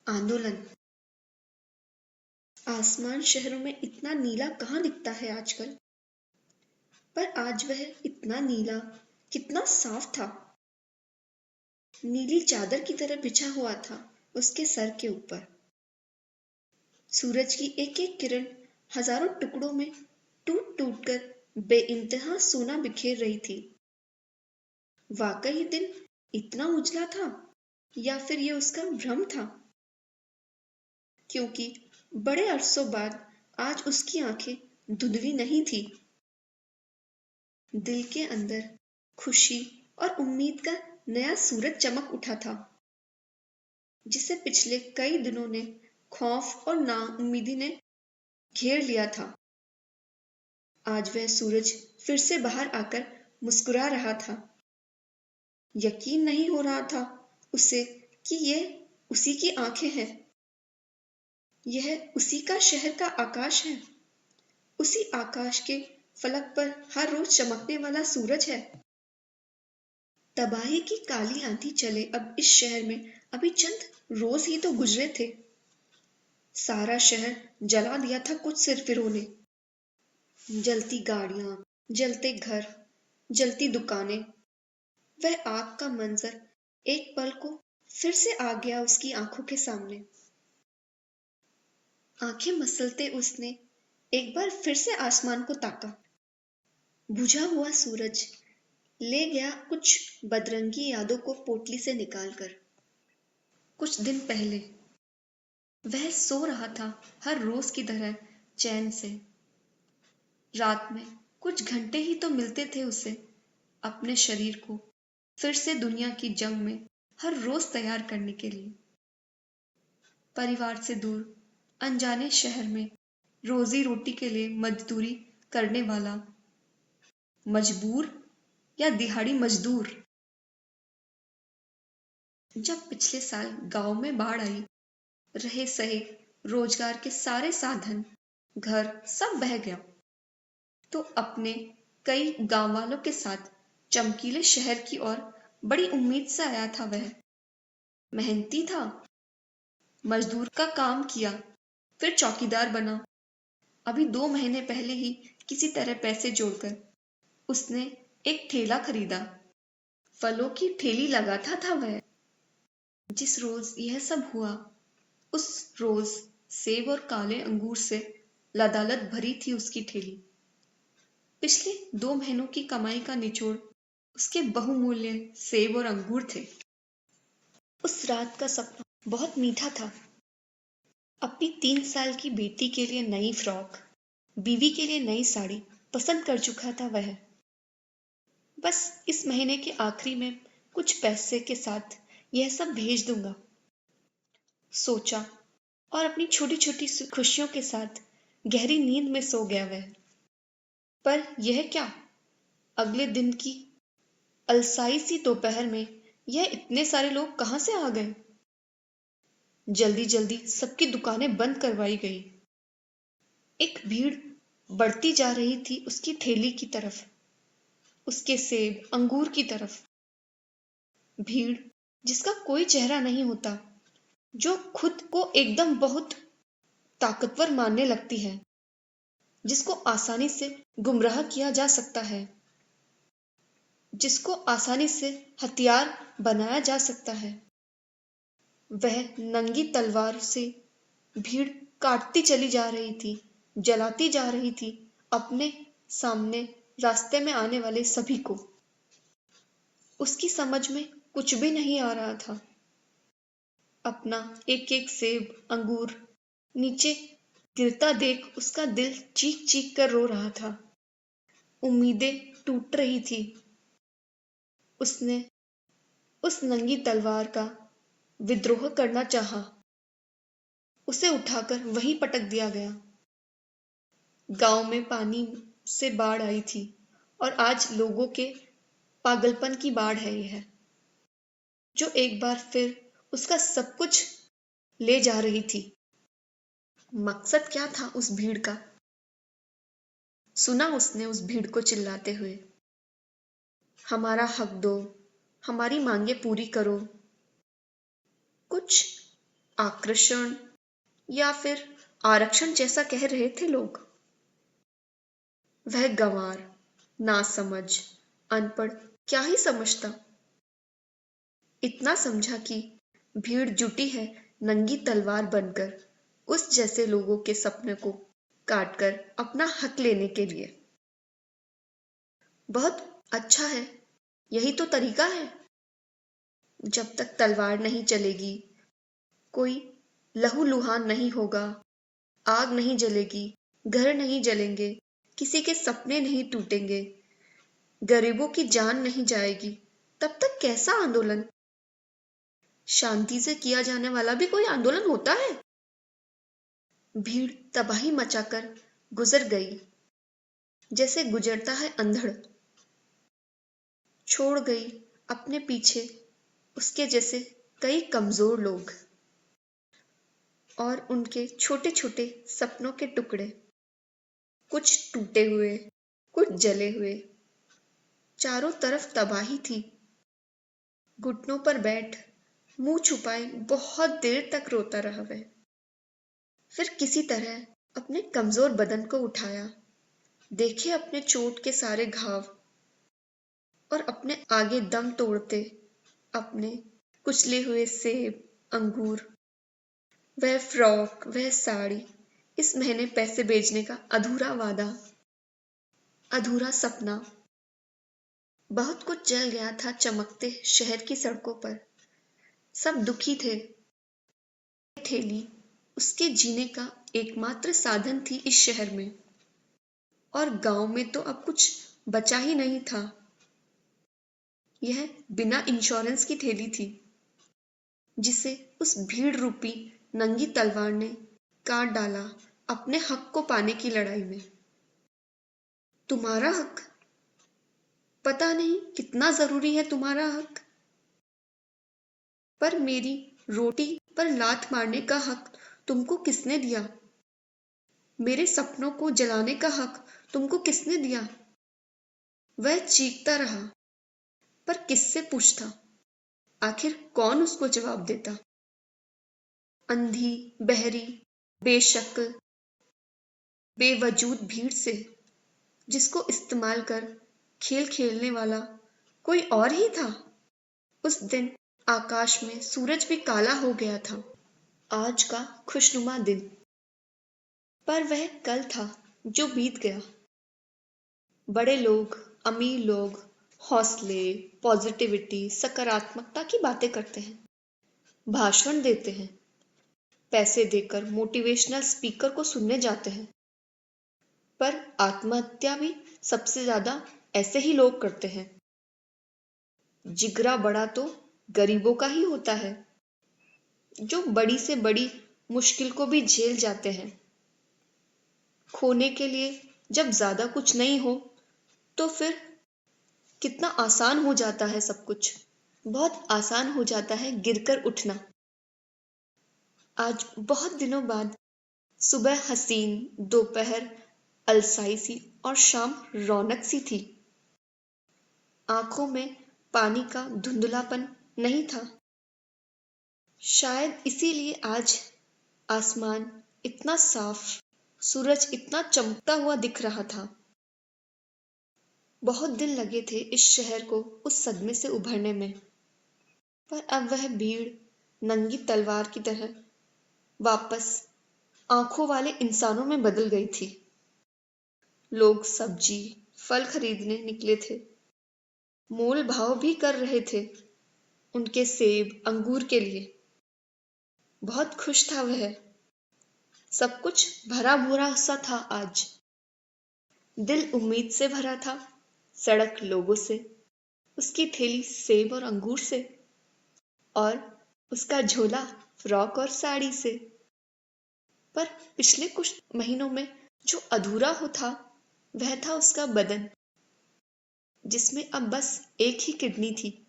आंदोलन। आसमान शहरों में इतना नीला कहाँ दिखता है आजकल। पर आज वह इतना नीला, कितना साफ था। नीली चादर की तरह बिछा हुआ था उसके सर के ऊपर। सूरज की एक एक किरण हजारों टुकड़ों में टूट टूट कर बेइंतहा सोना बिखेर रही थी। वाकई दिन इतना उजला था या फिर ये उसका भ्रम था, क्योंकि बड़े अरसों बाद आज उसकी आंखें धुंधली नहीं थी। दिल के अंदर खुशी और उम्मीद का नया सूरज चमक उठा था, जिसे पिछले कई दिनों ने खौफ और नाउम्मीदी ने घेर लिया था। आज वह सूरज फिर से बाहर आकर मुस्कुरा रहा था। यकीन नहीं हो रहा था उसे कि ये उसी की आंखें हैं। यह उसी का शहर का आकाश है। उसी आकाश के फलक पर हर रोज चमकने वाला सूरज है। तबाही की काली आंधी चले अब इस शहर में अभी चंद रोज ही तो गुजरे थे। सारा शहर जला दिया था कुछ सिरफिरों ने। जलती गाड़ियां, जलते घर, जलती दुकानें। वह आग का मंजर एक पल को फिर से आ गया उसकी आंखों के सामने। आंखें मसलते उसने एक बार फिर से आसमान को ताका। बुझा हुआ सूरज ले गया कुछ बदरंगी यादों को पोटली से निकालकर। कुछ दिन पहले वह सो रहा था हर रोज की तरह चैन से। रात में कुछ घंटे ही तो मिलते थे उसे अपने शरीर को फिर से दुनिया की जंग में हर रोज तैयार करने के लिए। परिवार से दूर अनजाने शहर में रोजी रोटी के लिए मजदूरी करने वाला मजबूर या दिहाड़ी मजदूर। जब पिछले साल गांव में बाढ़ आई, रहे सहे रोजगार के सारे साधन, घर सब बह गया, तो अपने कई गांव वालों के साथ चमकीले शहर की ओर बड़ी उम्मीद से आया था वह। मेहनती था, मजदूर का काम किया, फिर चौकीदार बना। अभी 2 महीने पहले ही किसी तरह पैसे जोड़कर उसने एक ठेला खरीदा। फलों की ठेली लगाता था वह। जिस रोज यह सब हुआ, उस रोज सेब और काले अंगूर से लदालद भरी थी उसकी ठेली। पिछले 2 महीनों की कमाई का निचोड़ उसके बहुमूल्य सेब और अंगूर थे। उस रात का सपना बहुत मीठा था। अपनी 3 साल की बेटी के लिए नई फ्रॉक, बीवी के लिए नई साड़ी पसंद कर चुका था वह। बस इस महीने के आखिरी में कुछ पैसे के साथ यह सब भेज दूंगा, सोचा, और अपनी छोटी छोटी खुशियों के साथ गहरी नींद में सो गया वह। पर यह क्या, अगले दिन की अलसाई सी दोपहर में यह इतने सारे लोग कहां से आ गए। जल्दी जल्दी सबकी दुकानें बंद करवाई गई। एक भीड़ बढ़ती जा रही थी उसकी ठेली की तरफ, उसके सेब अंगूर की तरफ। भीड़ जिसका कोई चेहरा नहीं होता, जो खुद को एकदम बहुत ताकतवर मानने लगती है, जिसको आसानी से गुमराह किया जा सकता है, जिसको आसानी से हथियार बनाया जा सकता है। वह नंगी तलवार से भीड़ काटती चली जा रही थी, जलाती जा रही थी अपने सामने रास्ते में आने वाले सभी को। उसकी समझ में कुछ भी नहीं आ रहा था। अपना एक एक सेब अंगूर नीचे गिरता देख उसका दिल चीख चीख कर रो रहा था। उम्मीदें टूट रही थी। उसने उस नंगी तलवार का विद्रोह करना चाहा। उसे उठाकर वहीं पटक दिया गया। गांव में पानी से बाढ़ आई थी और आज लोगों के पागलपन की बाढ़ है यह, जो एक बार फिर उसका सब कुछ ले जा रही थी। मकसद क्या था उस भीड़ का? सुना उसने उस भीड़ को चिल्लाते हुए, हमारा हक दो, हमारी मांगे पूरी करो। कुछ आकर्षण या फिर आरक्षण जैसा कह रहे थे लोग। वह गंवार, नासमझ, अनपढ़ क्या ही समझता। इतना समझा कि भीड़ जुटी है नंगी तलवार बनकर उस जैसे लोगों के सपने को काटकर अपना हक लेने के लिए। बहुत अच्छा है, यही तो तरीका है। जब तक तलवार नहीं चलेगी, कोई लहूलुहान नहीं होगा, आग नहीं जलेगी, घर नहीं जलेंगे, किसी के सपने नहीं टूटेंगे, गरीबों की जान नहीं जाएगी, तब तक कैसा आंदोलन? शांति से किया जाने वाला भी कोई आंदोलन होता है? भीड़ तबाही मचाकर गुजर गई, जैसे गुजरता है अंधड़। छोड़ गई अपने पीछे उसके जैसे कई कमजोर लोग और उनके छोटे छोटे सपनों के टुकड़े, कुछ टूटे हुए, कुछ जले हुए। चारों तरफ तबाही थी। घुटनों पर बैठ मुंह छुपाए बहुत देर तक रोता रहा वह। फिर किसी तरह अपने कमजोर बदन को उठाया, देखे अपने चोट के सारे घाव और अपने आगे दम तोड़ते अपने कुचले हुए सेब, अंगूर, वह फ्रॉक, वह साड़ी, इस महीने पैसे भेजने का अधूरा वादा, अधूरा सपना। बहुत कुछ जल गया था चमकते शहर की सड़कों पर। सब दुखी थे। ठेली उसके जीने का एकमात्र साधन थी इस शहर में, और गांव में तो अब कुछ बचा ही नहीं था। यह बिना इंश्योरेंस की ठेली थी, जिसे उस भीड़ रूपी नंगी तलवार ने काट डाला अपने हक को पाने की लड़ाई में। तुम्हारा हक? पता नहीं कितना जरूरी है तुम्हारा हक। पर मेरी रोटी पर लात मारने का हक तुमको किसने दिया? मेरे सपनों को जलाने का हक तुमको किसने दिया? वह चीखता रहा, पर किससे पूछता? आखिर कौन उसको जवाब देता? अंधी, बहरी, बेशक्ल, बेवजूद भीड़ से, जिसको इस्तेमाल कर खेल खेलने वाला कोई और ही था। उस दिन आकाश में सूरज भी काला हो गया था। आज का खुशनुमा दिन, पर वह कल था जो बीत गया। बड़े लोग, अमीर लोग हौसले, पॉजिटिविटी, सकारात्मकता की बातें करते हैं, भाषण देते हैं, पैसे देकर मोटिवेशनल स्पीकर को सुनने जाते हैं। पर आत्महत्या भी सबसे ज्यादा ऐसे ही लोग करते हैं। जिगरा बड़ा तो गरीबों का ही होता है, जो बड़ी से बड़ी मुश्किल को भी झेल जाते हैं। खोने के लिए जब ज्यादा कुछ नहीं हो तो फिर कितना आसान हो जाता है सब कुछ। बहुत आसान हो जाता है गिरकर उठना। आज बहुत दिनों बाद सुबह हसीन, दोपहर अलसाई सी और शाम रौनक सी थी। आंखों में पानी का धुंधलापन नहीं था। शायद इसीलिए आज आसमान इतना साफ, सूरज इतना चमकता हुआ दिख रहा था। बहुत दिन लगे थे इस शहर को उस सदमे से उभरने में, पर अब वह भीड़ नंगी तलवार की तरह वापस आंखों वाले इंसानों में बदल गई थी। लोग सब्जी, फल खरीदने निकले थे, मोल भाव भी कर रहे थे उनके सेब, अंगूर के लिए। बहुत खुश था वह। सब कुछ भरा भूरा सा था आज। दिल उम्मीद से भरा था, सड़क लोगों से, उसकी थैली सेब और अंगूर से, और उसका झोला फ्रॉक और साड़ी से। पर पिछले कुछ महीनों में जो अधूरा हो था वह था उसका बदन, जिसमें अब बस एक ही किडनी थी।